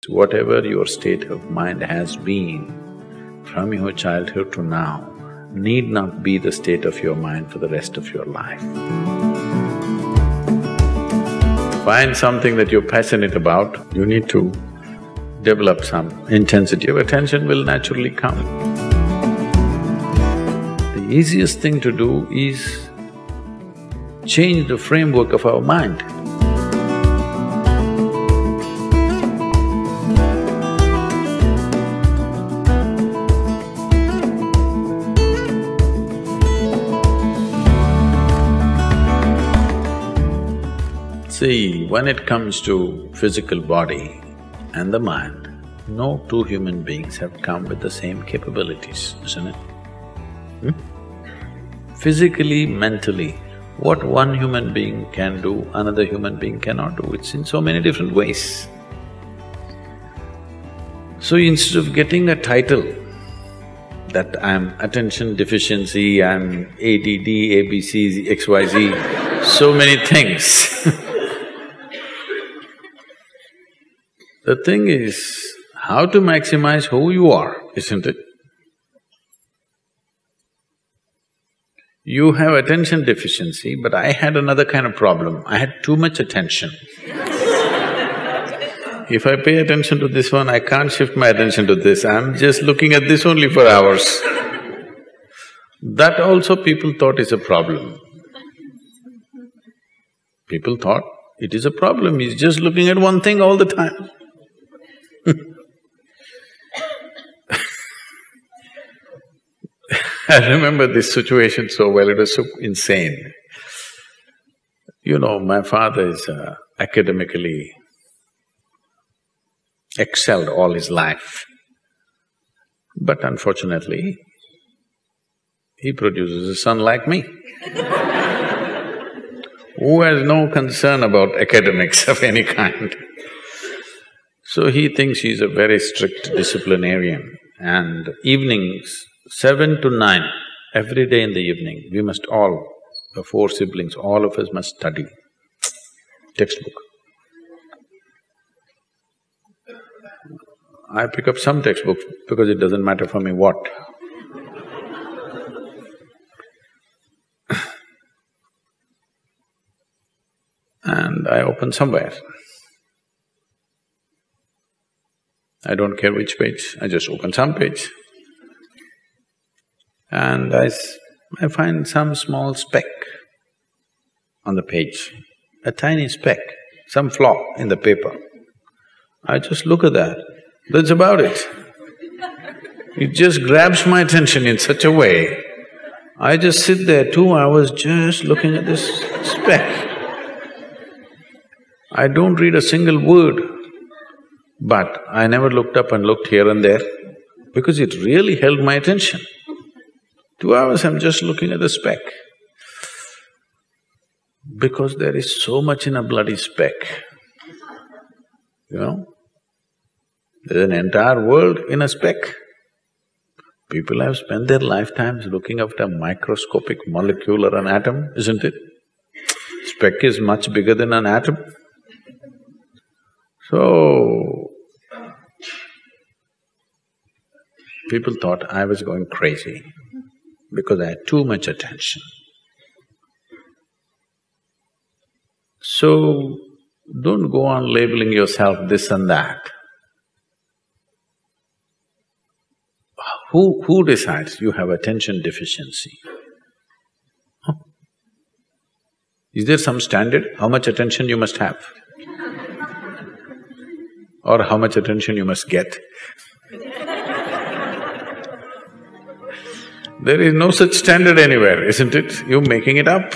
Whatever your state of mind has been from your childhood to now need not be the state of your mind for the rest of your life. Find something that you're passionate about, you need to develop some intensity of attention will naturally come. The easiest thing to do is change the framework of our mind. See, when it comes to physical body and the mind, no two human beings have come with the same capabilities, isn't it? Physically, mentally, what one human being can do, another human being cannot do. It's in so many different ways. So instead of getting a title that I'm attention deficiency, I'm ADD, ABC, XYZ, so many things the thing is how to maximize who you are, isn't it? You have attention deficiency, but I had another kind of problem. I had too much attention. If I pay attention to this one, I can't shift my attention to this, I'm just looking at this only for hours. That also people thought is a problem. People thought it is a problem, he's just looking at one thing all the time. I remember this situation so well, it was so insane. You know, my father is academically excelled all his life. But unfortunately, he produces a son like me who has no concern about academics of any kind. So he thinks he's a very strict disciplinarian, and evenings, 7 to 9, every day in the evening, we must all, the 4 siblings, all of us must study textbook. I pick up some textbook because it doesn't matter for me what. And I open somewhere. I don't care which page, I just open some page. And I find some small speck on the page, a tiny speck, some flaw in the paper. I just look at that, that's about it. It just grabs my attention in such a way, I just sit there 2 hours just looking at this speck. I don't read a single word, but I never looked up and looked here and there because it really held my attention. 2 hours I'm just looking at the speck. Because there is so much in a bloody speck, you know? There's an entire world in a speck. People have spent their lifetimes looking after a microscopic molecule or an atom, isn't it? Speck is much bigger than an atom. So, people thought I was going crazy because I had too much attention. So, don't go on labeling yourself this and that. Who decides you have attention deficiency? Huh? Is there some standard, how much attention you must have? Or how much attention you must get? There is no such standard anywhere, isn't it? You're making it up.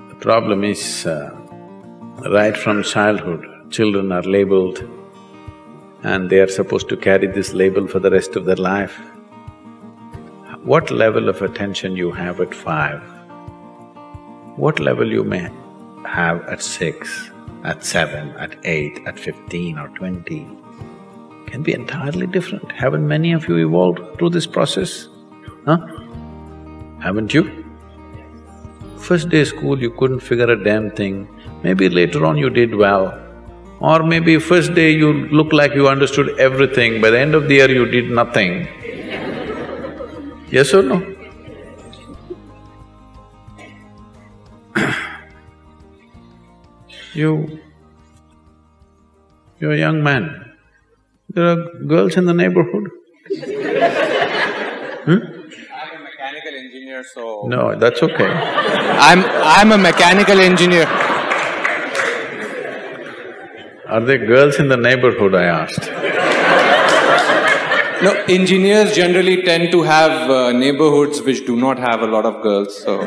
The problem is, right from childhood, children are labeled and they are supposed to carry this label for the rest of their life. What level of attention you have at 5, what level you may have at 6, at 7, at 8, at 15 or 20 can be entirely different. Haven't many of you evolved through this process? Huh? Haven't you? First day school, you couldn't figure a damn thing. Maybe later on you did well, Or maybe first day you look like you understood everything, by the end of the year you did nothing. Yes or no? You're a young man. There are girls in the neighborhood. I'm a mechanical engineer, so… No, that's okay. I'm a mechanical engineer. Are there girls in the neighborhood, I asked? No, engineers generally tend to have neighborhoods which do not have a lot of girls, so…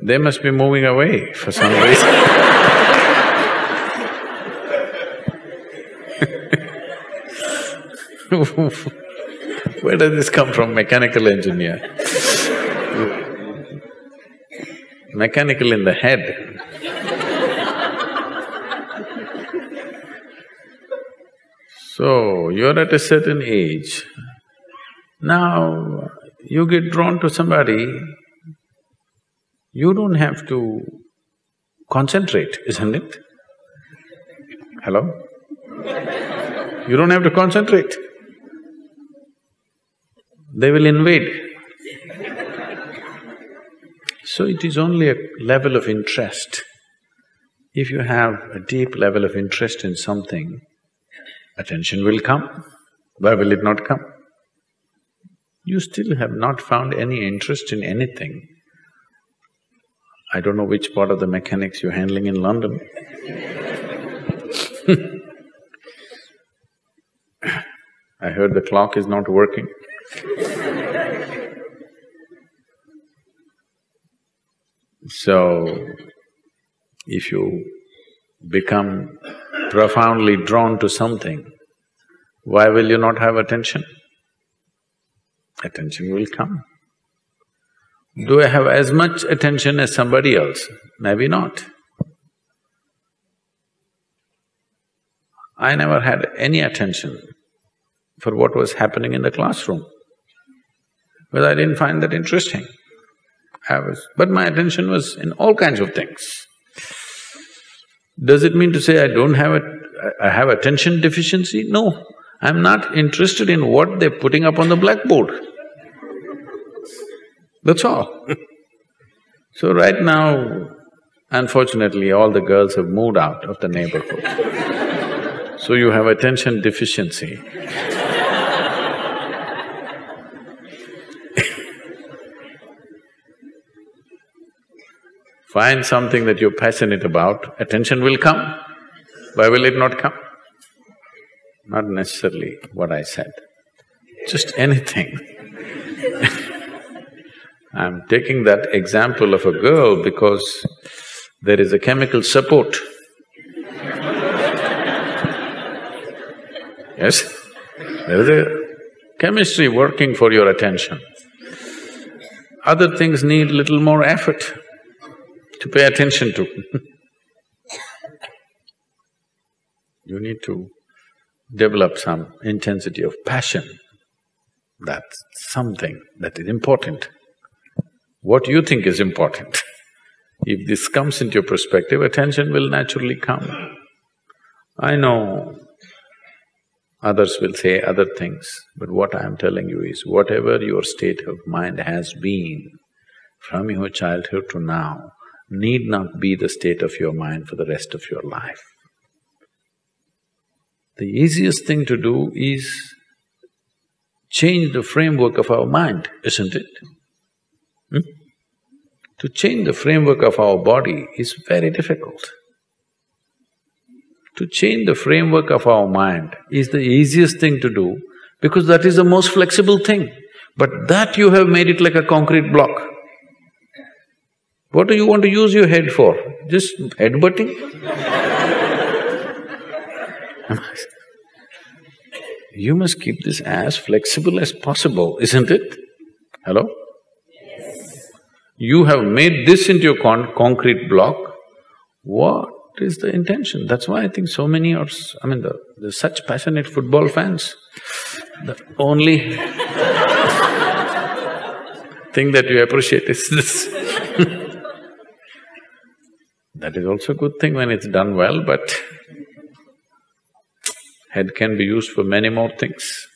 They must be moving away for some reason. Where does this come from, mechanical engineer? Mechanical in the head. So, you're at a certain age. Now, you get drawn to somebody, you don't have to concentrate, isn't it? Hello? You don't have to concentrate. They will invade. So it is only a level of interest. If you have a deep level of interest in something, attention will come. Why will it not come? You still have not found any interest in anything. I don't know which part of the mechanics you're handling in London. I heard the clock is not working. So, if you become profoundly drawn to something, why will you not have attention? Attention will come. Do I have as much attention as somebody else? Maybe not. I never had any attention for what was happening in the classroom, because I didn't find that interesting. But my attention was in all kinds of things. Does it mean to say I have attention deficiency? No, I'm not interested in what they're putting up on the blackboard. That's all. So right now, unfortunately, all the girls have moved out of the neighborhood. So you have attention deficiency. Find something that you're passionate about, attention will come. Why will it not come? Not necessarily what I said, just anything. I'm taking that example of a girl because there is a chemical support. Yes? There is a chemistry working for your attention. Other things need little more effort to pay attention to. You need to develop some intensity of passion. That's something that is important. What you think is important. If this comes into your perspective, attention will naturally come. I know others will say other things, but what I am telling you is, whatever your state of mind has been from your childhood to now, need not be the state of your mind for the rest of your life. The easiest thing to do is change the framework of our mind, isn't it? To change the framework of our body is very difficult. To change the framework of our mind is the easiest thing to do because that is the most flexible thing. But that you have made it like a concrete block. What do you want to use your head for? Just headbutting? You must keep this as flexible as possible, isn't it? Hello? Yes. You have made this into a concrete block. What is the intention? That's why I think so many are… there's such passionate football fans. The only thing that you appreciate is this. That is also a good thing when it's done well, but head can be used for many more things.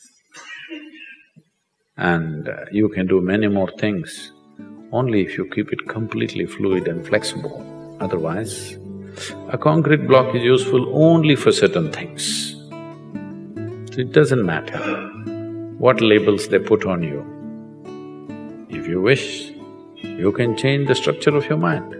And you can do many more things only if you keep it completely fluid and flexible. Otherwise, a concrete block is useful only for certain things. So it doesn't matter what labels they put on you. If you wish, you can change the structure of your mind.